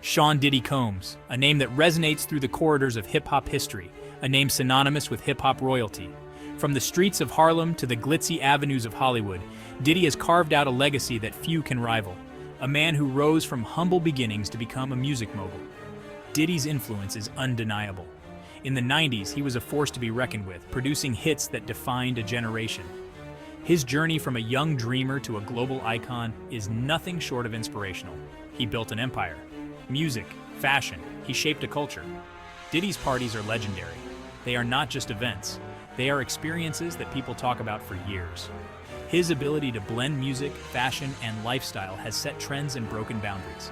Sean Diddy Combs, a name that resonates through the corridors of hip-hop history, a name synonymous with hip-hop royalty. From the streets of Harlem to the glitzy avenues of Hollywood, Diddy has carved out a legacy that few can rival. A man who rose from humble beginnings to become a music mogul. Diddy's influence is undeniable. In the 90s, he was a force to be reckoned with, producing hits that defined a generation. His journey from a young dreamer to a global icon is nothing short of inspirational. He built an empire. Music, fashion, he shaped a culture. Diddy's parties are legendary. They are not just events. They are experiences that people talk about for years. His ability to blend music, fashion, and lifestyle has set trends and broken boundaries.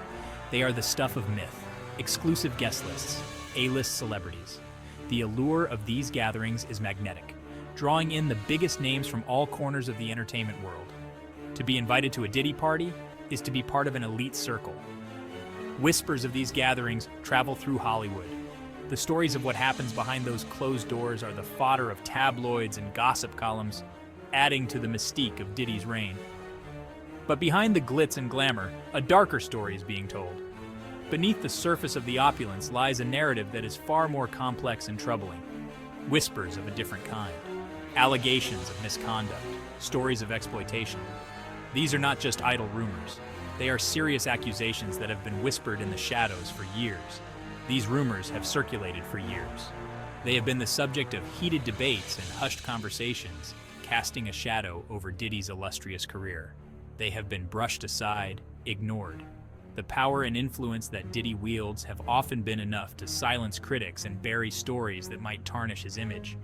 They are the stuff of myth, exclusive guest lists, A-list celebrities. The allure of these gatherings is magnetic, drawing in the biggest names from all corners of the entertainment world. To be invited to a Diddy party is to be part of an elite circle. Whispers of these gatherings travel through Hollywood. The stories of what happens behind those closed doors are the fodder of tabloids and gossip columns, adding to the mystique of Diddy's reign. But behind the glitz and glamour, a darker story is being told. Beneath the surface of the opulence lies a narrative that is far more complex and troubling. Whispers of a different kind. Allegations of misconduct. Stories of exploitation. These are not just idle rumors. They are serious accusations that have been whispered in the shadows for years. These rumors have circulated for years. They have been the subject of heated debates and hushed conversations, casting a shadow over Diddy's illustrious career. They have been brushed aside, ignored. The power and influence that Diddy wields have often been enough to silence critics and bury stories that might tarnish his image.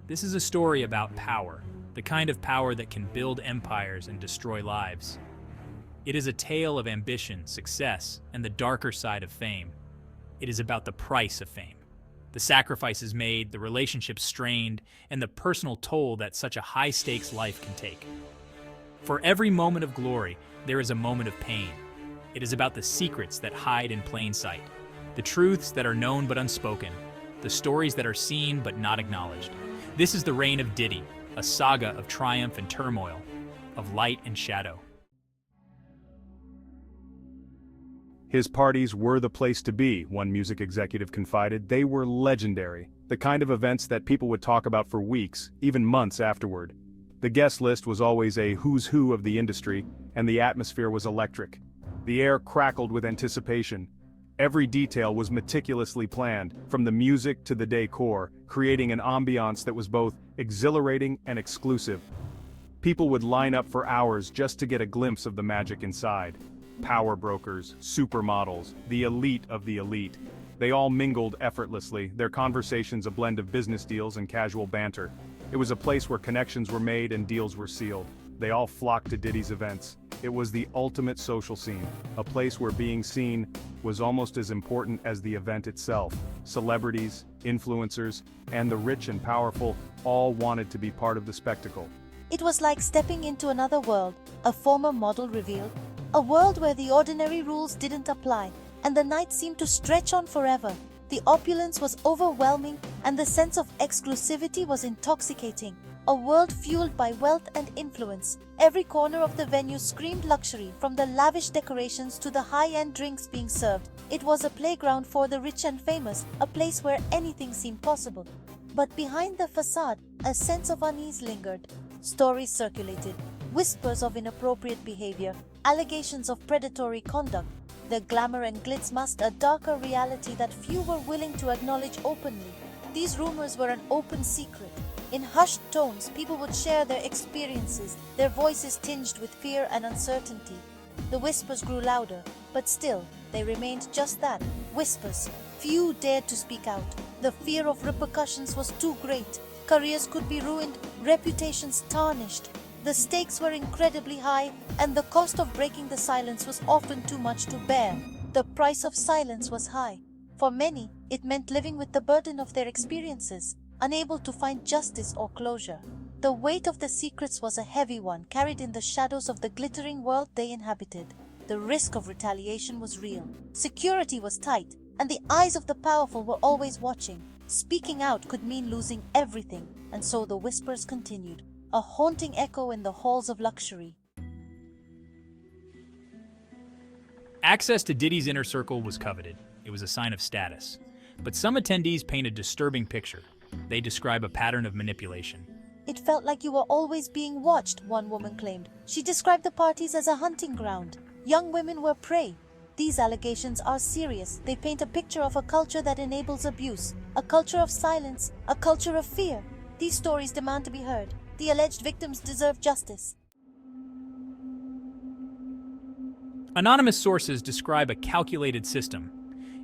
This is a story about power, the kind of power that can build empires and destroy lives. It is a tale of ambition, success, and the darker side of fame. It is about the price of fame, the sacrifices made, the relationships strained, and the personal toll that such a high-stakes life can take. For every moment of glory, there is a moment of pain. It is about the secrets that hide in plain sight, the truths that are known but unspoken, the stories that are seen but not acknowledged. This is the reign of Diddy, a saga of triumph and turmoil, of light and shadow. His parties were the place to be, one music executive confided. They were legendary, the kind of events that people would talk about for weeks, even months afterward. The guest list was always a who's who of the industry, and the atmosphere was electric. The air crackled with anticipation. Every detail was meticulously planned, from the music to the decor, creating an ambiance that was both exhilarating and exclusive. People would line up for hours just to get a glimpse of the magic inside. Power brokers, supermodels, the elite of the elite. They all mingled effortlessly, their conversations a blend of business deals and casual banter. It was a place where connections were made and deals were sealed. They all flocked to Diddy's events. It was the ultimate social scene, a place where being seen was almost as important as the event itself. Celebrities, influencers, and the rich and powerful all wanted to be part of the spectacle. It was like stepping into another world, a former model revealed. A world where the ordinary rules didn't apply, and the night seemed to stretch on forever. The opulence was overwhelming, and the sense of exclusivity was intoxicating. A world fueled by wealth and influence. Every corner of the venue screamed luxury, from the lavish decorations to the high-end drinks being served. It was a playground for the rich and famous, a place where anything seemed possible. But behind the facade, a sense of unease lingered. Stories circulated, whispers of inappropriate behavior, allegations of predatory conduct. The glamour and glitz masked a darker reality that few were willing to acknowledge openly. These rumors were an open secret. In hushed tones, people would share their experiences, their voices tinged with fear and uncertainty. The whispers grew louder, but still, they remained just that, whispers. Few dared to speak out. The fear of repercussions was too great. Careers could be ruined, reputations tarnished. The stakes were incredibly high, and the cost of breaking the silence was often too much to bear. The price of silence was high. For many, it meant living with the burden of their experiences, unable to find justice or closure. The weight of the secrets was a heavy one, carried in the shadows of the glittering world they inhabited. The risk of retaliation was real. Security was tight, and the eyes of the powerful were always watching. Speaking out could mean losing everything, and so the whispers continued, a haunting echo in the halls of luxury. Access to Diddy's inner circle was coveted. It was a sign of status. But some attendees paint a disturbing picture. They describe a pattern of manipulation. It felt like you were always being watched, one woman claimed. She described the parties as a hunting ground. Young women were prey. These allegations are serious. They paint a picture of a culture that enables abuse, a culture of silence, a culture of fear. These stories demand to be heard. The alleged victims deserve justice. Anonymous sources describe a calculated system.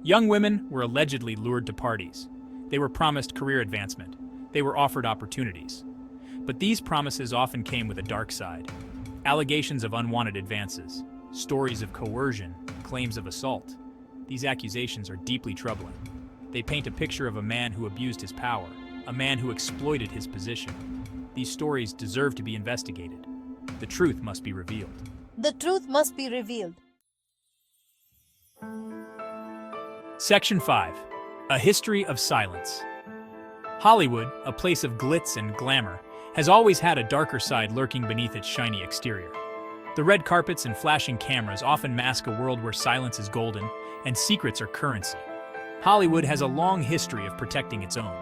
Young women were allegedly lured to parties. They were promised career advancement. They were offered opportunities. But these promises often came with a dark side. Allegations of unwanted advances, stories of coercion, claims of assault. These accusations are deeply troubling. They paint a picture of a man who abused his power, a man who exploited his position. These stories deserve to be investigated. The truth must be revealed. The truth must be revealed. Section 5. A History of Silence. Hollywood, a place of glitz and glamour, has always had a darker side lurking beneath its shiny exterior. The red carpets and flashing cameras often mask a world where silence is golden and secrets are currency. Hollywood has a long history of protecting its own.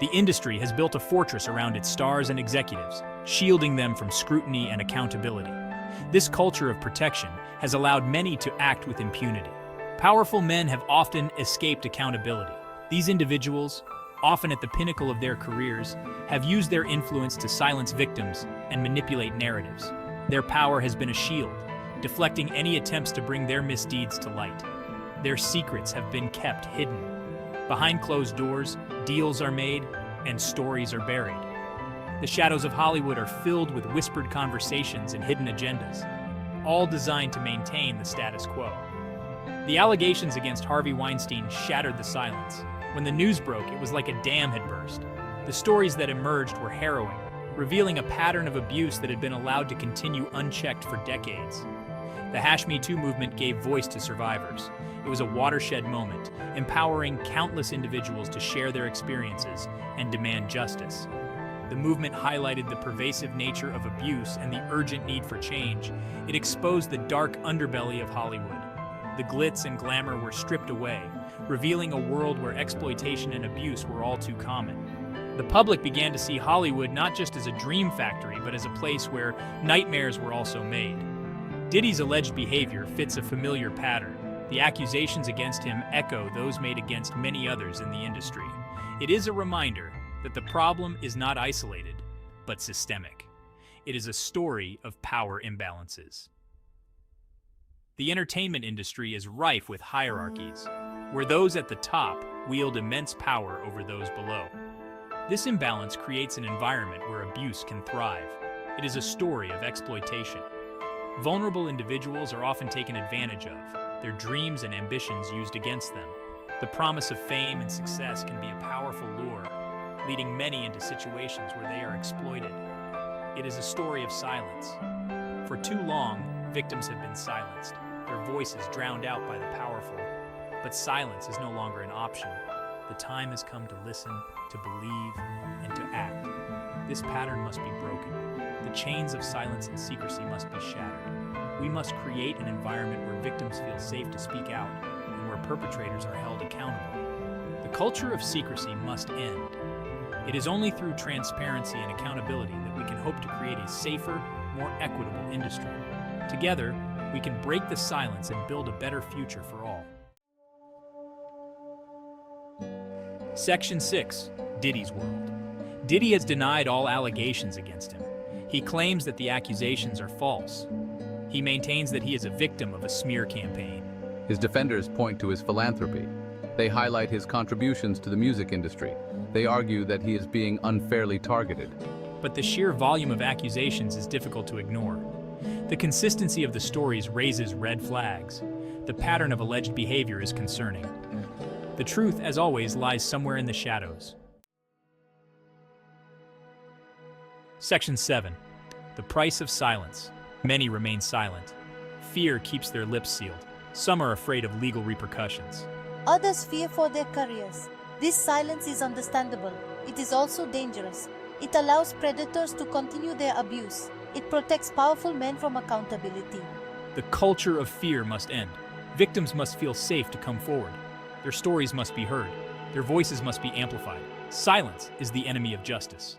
The industry has built a fortress around its stars and executives, shielding them from scrutiny and accountability. This culture of protection has allowed many to act with impunity. Powerful men have often escaped accountability. These individuals, often at the pinnacle of their careers, have used their influence to silence victims and manipulate narratives. Their power has been a shield, deflecting any attempts to bring their misdeeds to light. Their secrets have been kept hidden. Behind closed doors, deals are made and stories are buried. The shadows of Hollywood are filled with whispered conversations and hidden agendas, all designed to maintain the status quo. The allegations against Harvey Weinstein shattered the silence. When the news broke, it was like a dam had burst. The stories that emerged were harrowing, revealing a pattern of abuse that had been allowed to continue unchecked for decades. The #MeToo movement gave voice to survivors. It was a watershed moment, empowering countless individuals to share their experiences and demand justice. The movement highlighted the pervasive nature of abuse and the urgent need for change. It exposed the dark underbelly of Hollywood. The glitz and glamour were stripped away, revealing a world where exploitation and abuse were all too common. The public began to see Hollywood not just as a dream factory, but as a place where nightmares were also made. Diddy's alleged behavior fits a familiar pattern. The accusations against him echo those made against many others in the industry. It is a reminder that the problem is not isolated, but systemic. It is a story of power imbalances. The entertainment industry is rife with hierarchies, where those at the top wield immense power over those below. This imbalance creates an environment where abuse can thrive. It is a story of exploitation. Vulnerable individuals are often taken advantage of, their dreams and ambitions used against them. The promise of fame and success can be a powerful lure, leading many into situations where they are exploited. It is a story of silence. For too long, victims have been silenced, their voices drowned out by the powerful. But silence is no longer an option. The time has come to listen, to believe, and to act. This pattern must be broken. The chains of silence and secrecy must be shattered. We must create an environment where victims feel safe to speak out and where perpetrators are held accountable. The culture of secrecy must end. It is only through transparency and accountability that we can hope to create a safer, more equitable industry. Together, we can break the silence and build a better future for all. Section 6. Diddy's World. Diddy has denied all allegations against him. He claims that the accusations are false. He maintains that he is a victim of a smear campaign. His defenders point to his philanthropy. They highlight his contributions to the music industry. They argue that he is being unfairly targeted. But the sheer volume of accusations is difficult to ignore. The consistency of the stories raises red flags. The pattern of alleged behavior is concerning. The truth, as always, lies somewhere in the shadows. Section 7. The price of silence. Many remain silent. Fear keeps their lips sealed. Some are afraid of legal repercussions. Others fear for their careers. This silence is understandable. It is also dangerous. It allows predators to continue their abuse. It protects powerful men from accountability. The culture of fear must end. Victims must feel safe to come forward. Their stories must be heard. Their voices must be amplified. Silence is the enemy of justice.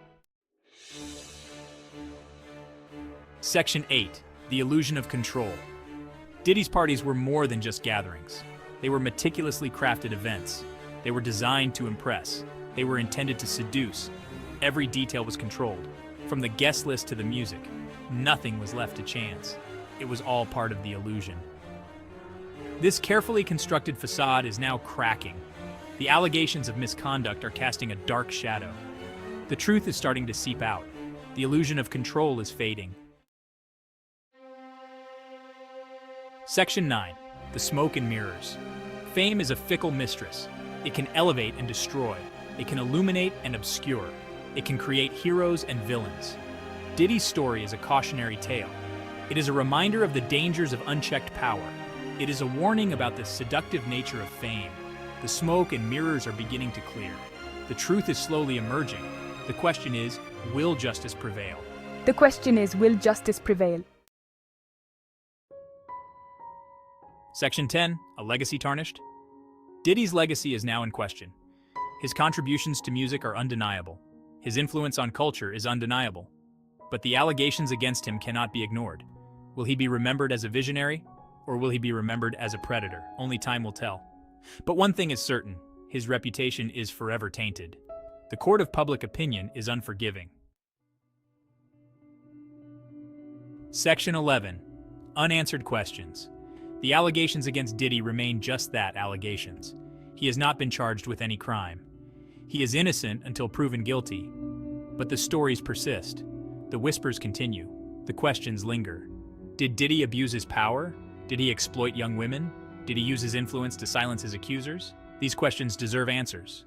Section 8. The illusion of control. Diddy's parties were more than just gatherings. They were meticulously crafted events. They were designed to impress. They were intended to seduce. Every detail was controlled. From the guest list to the music, nothing was left to chance. It was all part of the illusion. This carefully constructed facade is now cracking. The allegations of misconduct are casting a dark shadow. The truth is starting to seep out. The illusion of control is fading. Section 9. The smoke and mirrors. Fame is a fickle mistress. It can elevate and destroy. It can illuminate and obscure. It can create heroes and villains. Diddy's story is a cautionary tale. It is a reminder of the dangers of unchecked power. It is a warning about the seductive nature of fame. The smoke and mirrors are beginning to clear. The truth is slowly emerging. The question is, will justice prevail? The question is, will justice prevail? Section 10. A legacy tarnished. Diddy's legacy is now in question. His contributions to music are undeniable. His influence on culture is undeniable. But the allegations against him cannot be ignored. Will he be remembered as a visionary, or will he be remembered as a predator? Only time will tell. But one thing is certain, his reputation is forever tainted. The court of public opinion is unforgiving. Section 11. Unanswered questions. The allegations against Diddy remain just that, allegations. He has not been charged with any crime. He is innocent until proven guilty. But the stories persist. The whispers continue. The questions linger. Did Diddy abuse his power? Did he exploit young women? Did he use his influence to silence his accusers? These questions deserve answers.